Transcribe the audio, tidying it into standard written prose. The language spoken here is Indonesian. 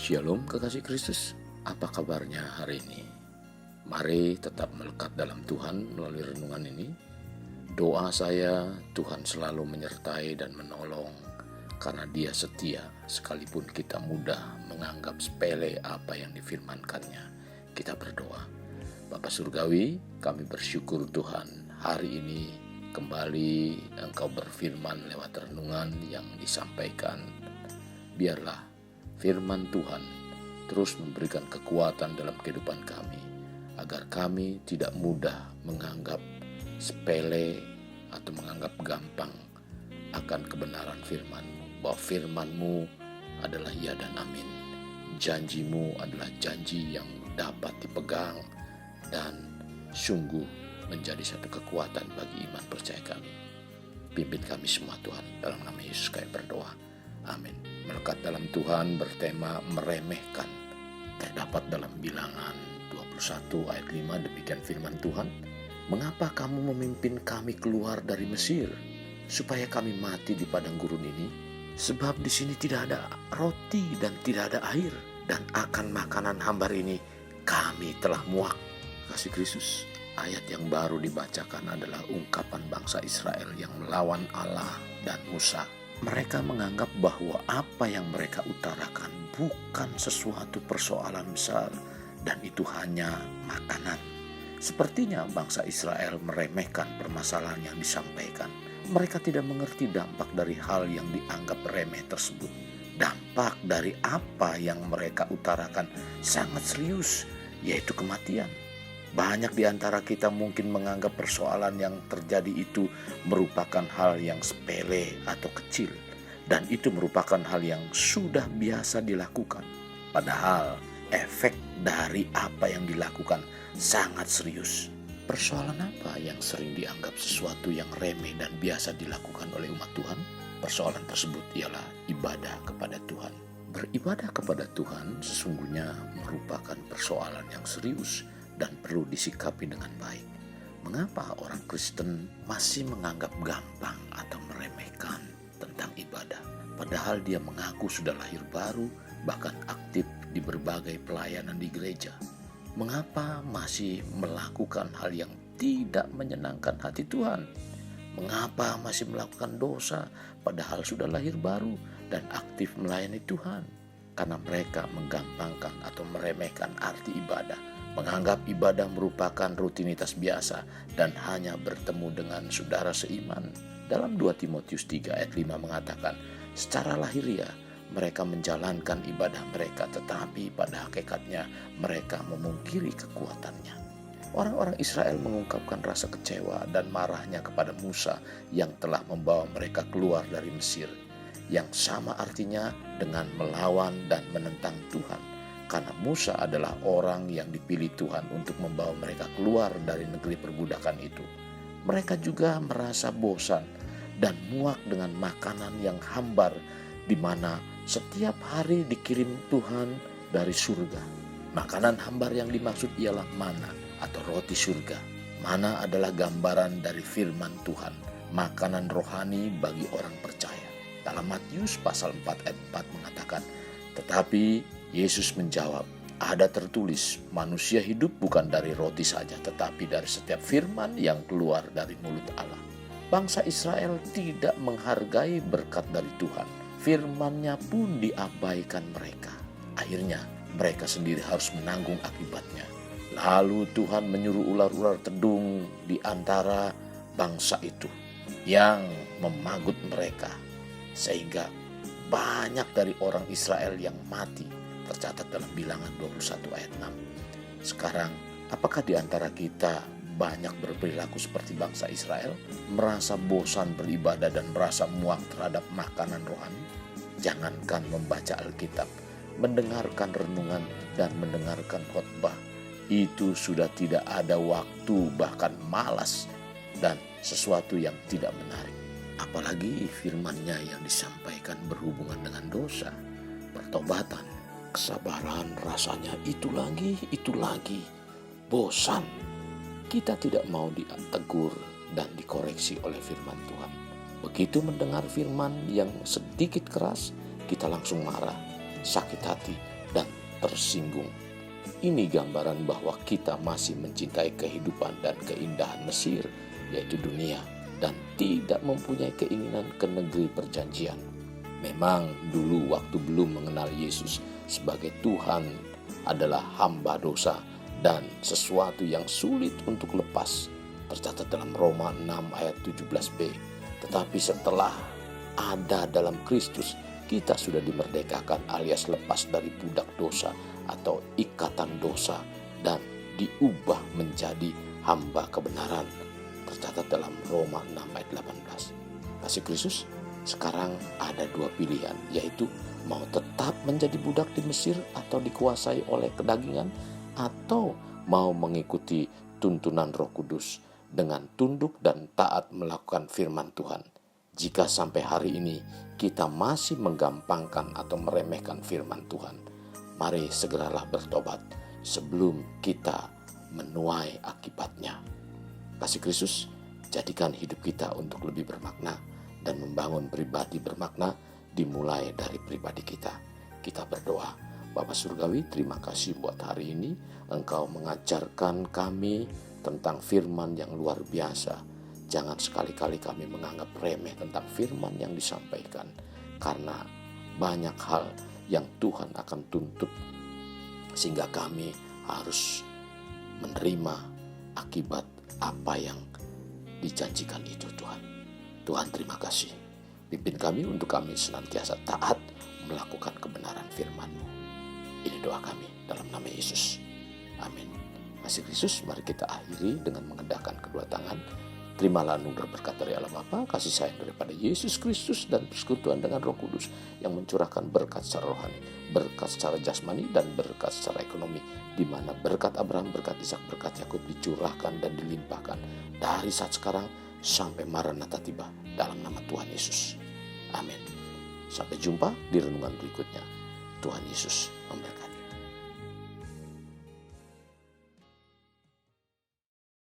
Shalom kekasih Kristus, apa kabarnya hari ini? Mari tetap melekat dalam Tuhan melalui renungan ini. Doa saya, Tuhan selalu menyertai dan menolong karena Dia setia sekalipun kita mudah menganggap sepele apa yang difirmankannya. Kita berdoa. Bapa Surgawi, kami bersyukur Tuhan hari ini kembali Engkau berfirman lewat renungan yang disampaikan. Biarlah firman Tuhan terus memberikan kekuatan dalam kehidupan kami, agar kami tidak mudah menganggap sepele atau menganggap gampang akan kebenaran firman-Mu, bahwa firman-Mu adalah ya dan amin. Janji-Mu adalah janji yang dapat dipegang dan sungguh menjadi satu kekuatan bagi iman percaya kami. Pimpin kami semua Tuhan, dalam nama Yesus kami berdoa. Amin. Melekat dalam Tuhan bertema meremehkan. Terdapat dalam Bilangan 21 ayat 5 demikian firman Tuhan. Mengapa kamu memimpin kami keluar dari Mesir, supaya kami mati di padang gurun ini? Sebab di sini tidak ada roti dan tidak ada air, dan akan makanan hambar ini kami telah muak. Kasih Kristus, ayat yang baru dibacakan adalah ungkapan bangsa Israel yang melawan Allah dan Musa. Mereka menganggap bahwa apa yang mereka utarakan bukan sesuatu persoalan besar dan itu hanya makanan. Sepertinya bangsa Israel meremehkan permasalahan yang disampaikan. Mereka tidak mengerti dampak dari hal yang dianggap remeh tersebut. Dampak dari apa yang mereka utarakan sangat serius, yaitu kematian. Banyak di antara kita mungkin menganggap persoalan yang terjadi itu merupakan hal yang sepele atau kecil. Dan itu merupakan hal yang sudah biasa dilakukan. Padahal efek dari apa yang dilakukan sangat serius. Persoalan apa yang sering dianggap sesuatu yang remeh dan biasa dilakukan oleh umat Tuhan? Persoalan tersebut ialah ibadah kepada Tuhan. Beribadah kepada Tuhan sesungguhnya merupakan persoalan yang serius dan perlu disikapi dengan baik. Mengapa orang Kristen masih menganggap gampang atau meremehkan tentang ibadah? Padahal dia mengaku sudah lahir baru, bahkan aktif di berbagai pelayanan di gereja. Mengapa masih melakukan hal yang tidak menyenangkan hati Tuhan? Mengapa masih melakukan dosa padahal sudah lahir baru dan aktif melayani Tuhan? Karena mereka menggampangkan atau meremehkan arti ibadah, menganggap ibadah merupakan rutinitas biasa dan hanya bertemu dengan saudara seiman. Dalam 2 Timotius 3 ayat 5 mengatakan, secara lahiriah mereka menjalankan ibadah mereka, tetapi pada hakikatnya mereka memungkiri kekuatannya. Orang-orang Israel mengungkapkan rasa kecewa dan marahnya kepada Musa yang telah membawa mereka keluar dari Mesir, yang sama artinya dengan melawan dan menentang Tuhan. Karena Musa adalah orang yang dipilih Tuhan untuk membawa mereka keluar dari negeri perbudakan itu. Mereka juga merasa bosan dan muak dengan makanan yang hambar, di mana setiap hari dikirim Tuhan dari surga. Makanan hambar yang dimaksud ialah mana atau roti surga. Mana adalah gambaran dari firman Tuhan, makanan rohani bagi orang percaya. Dalam Matius pasal 4 ayat 4 mengatakan, tetapi Yesus menjawab, ada tertulis, manusia hidup bukan dari roti saja, tetapi dari setiap firman yang keluar dari mulut Allah. Bangsa Israel tidak menghargai berkat dari Tuhan. Firman-Nya pun diabaikan mereka. Akhirnya mereka sendiri harus menanggung akibatnya. Lalu Tuhan menyuruh ular-ular tedung di antara bangsa itu yang memagut mereka. Sehingga banyak dari orang Israel yang mati, tercatat dalam Bilangan 21 ayat 6. Sekarang, apakah di antara kita banyak berperilaku seperti bangsa Israel, merasa bosan beribadah dan merasa muak terhadap makanan rohani? Jangankan membaca Alkitab, mendengarkan renungan dan mendengarkan khotbah, itu sudah tidak ada waktu, bahkan malas dan sesuatu yang tidak menarik. Apalagi firman-Nya yang disampaikan berhubungan dengan dosa, pertobatan, kesabaran, rasanya itu lagi, bosan. Kita tidak mau ditegur dan dikoreksi oleh firman Tuhan. Begitu mendengar firman yang sedikit keras, kita langsung marah, sakit hati, dan tersinggung. Ini gambaran bahwa kita masih mencintai kehidupan dan keindahan Mesir, yaitu dunia, dan tidak mempunyai keinginan ke negeri perjanjian. Memang dulu waktu belum mengenal Yesus sebagai Tuhan adalah hamba dosa dan sesuatu yang sulit untuk lepas. Tercatat dalam Roma 6 ayat 17b. Tetapi setelah ada dalam Kristus, kita sudah dimerdekakan alias lepas dari budak dosa atau ikatan dosa dan diubah menjadi hamba kebenaran. Tercatat dalam Roma 6 ayat 18. Kasih Kristus, sekarang ada dua pilihan, yaitu mau tetap menjadi budak di Mesir atau dikuasai oleh kedagingan, atau mau mengikuti tuntunan Roh Kudus dengan tunduk dan taat melakukan firman Tuhan. Jika sampai hari ini kita masih menggampangkan atau meremehkan firman Tuhan, mari segeralah bertobat sebelum kita menuai akibatnya. Kasih Kristus, jadikan hidup kita untuk lebih bermakna dan membangun pribadi bermakna dimulai dari pribadi kita. Kita berdoa. Bapa Surgawi, terima kasih buat hari ini. Engkau mengajarkan kami tentang firman yang luar biasa. Jangan sekali-kali kami menganggap remeh tentang firman yang disampaikan, karena banyak hal yang Tuhan akan tuntut, sehingga kami harus menerima akibat apa yang dijanjikan itu, Tuhan. Tuhan, terima kasih. Pimpin kami untuk kami senantiasa taat melakukan kebenaran firman-Mu. Ini doa kami dalam nama Yesus. Amin. Kasih Kristus, mari kita akhiri dengan mengendahkan kedua tangan. Terimalah anugerah berkat dari Allah Bapa, kasih sayang daripada Yesus Kristus, dan persekutuan dengan Roh Kudus yang mencurahkan berkat secara rohani, berkat secara jasmani, dan berkat secara ekonomi, di mana berkat Abraham, berkat Ishak, berkat Yakub dicurahkan dan dilimpahkan dari saat sekarang sampai Maranatha tiba, dalam nama Tuhan Yesus. Amin. Sampai jumpa di renungan berikutnya. Tuhan Yesus memberkati.